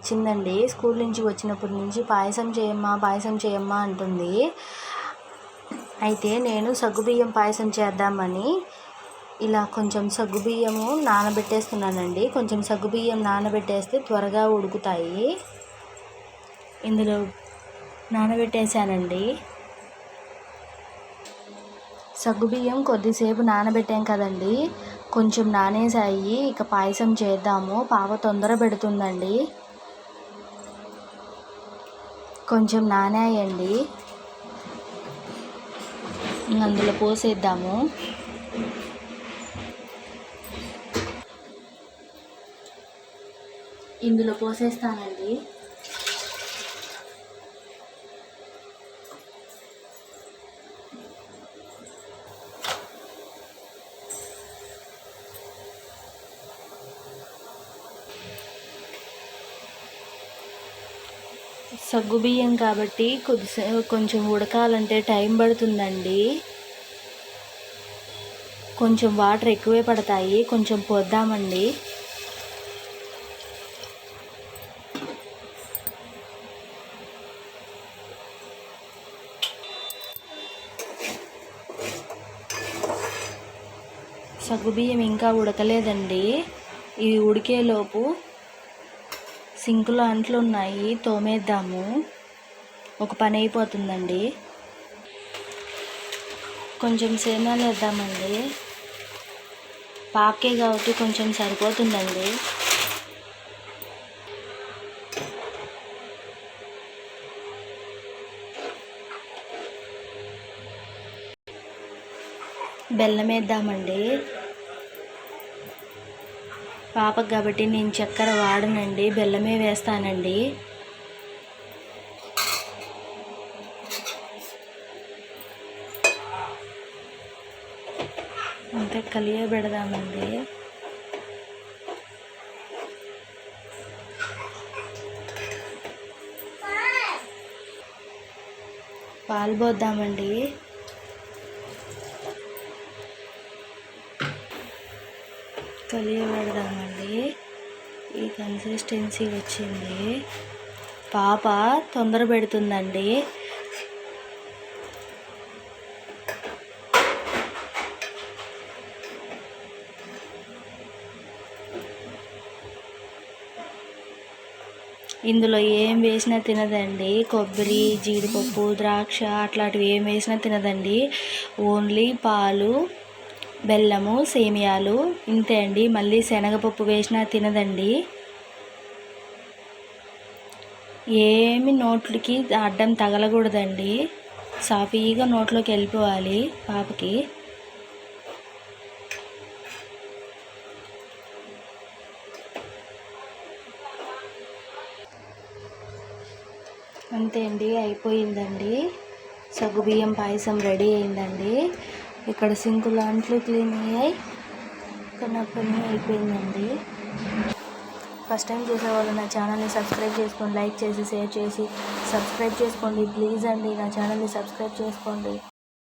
వచ్చిందండి. స్కూల్ నుంచి వచ్చినప్పటి నుంచి పాయసం చేయమ్మా అంటుంది. అయితే నేను సగ్గుబియ్యం పాయసం చేద్దామని ఇలా కొంచెం సగ్గుబియ్యము నానబెట్టేస్తున్నానండి. కొంచెం సగ్గుబియ్యం నానబెట్టేస్తే త్వరగా ఉడుకుతాయి. ఇందులో నానబెట్టేశానండి. సగ్గుబియ్యం కొద్దిసేపు నానబెట్టాం కదండి, కొంచెం నానేసాయి. ఇక పాయసం చేద్దాము. పాప తొందర పెడుతుందండి. కొంచెం నానాయండి, అందులో పోసేద్దాము. ఇందులో పోసేస్తానండి. సగ్గుబియ్యం కాబట్టి కొంచెం ఉడకాలంటే టైం పడుతుందండి. కొంచెం వాటర్ ఎక్కువే పడతాయి. కొంచెం పోద్దామండి. సగ్గుబియ్యం ఇంకా ఉడకలేదండి. ఇవి ఉడికేలోపు సింకులో అంట్లు ఉన్నాయి, తోమేద్దాము. ఒక పని అయిపోతుందండి. కొంచెం సేమ్యాలు వేద్దామండి. పాపకే కాబట్టి కొంచెం సరిపోతుందండి. బెల్లం వేద్దామండి. పాపకు కాబట్టి నేను చక్కెర వాడనండి, బెల్లమే వేస్తానండి. అంతా కలియబెడదామండి. పాలు పోద్దామండి. కలియబెడదామండి. ఈ కన్సిస్టెన్సీ వచ్చింది. పాప తొందర పెడుతుందండి. ఇందులో ఏం వేసినా తినదండి. కొబ్బరి, జీడిపప్పు, ద్రాక్ష అట్లాంటివి ఏం వేసినా తినదండి. ఓన్లీ పాలు, బెల్లము, సేమియాలు ఇంతే అండి. మళ్ళీ శనగపప్పు వేసినా తినదండి. ఏమి నోట్లకి అడ్డం తగలకూడదండి. సాఫీగా నోట్లోకి వెళ్ళిపోవాలి పాపకి. అంతే అండి, అయిపోయిందండి. సగ్గుబియ్యం పాయసం రెడీ అయిందండి. ఇక్కడ సింకులు అంట్లు క్లీన్ అయ్యాయి, ఇక్కడ నా పని అయిపోయిందండి. ఫస్ట్ టైం చూసేవాళ్ళు నా ఛానల్ని సబ్స్క్రైబ్ చేసుకోండి, లైక్ చేసి షేర్ చేసి సబ్స్క్రైబ్ చేసుకోండి ప్లీజ్ అండి. నా ఛానల్ని సబ్స్క్రైబ్ చేసుకోండి.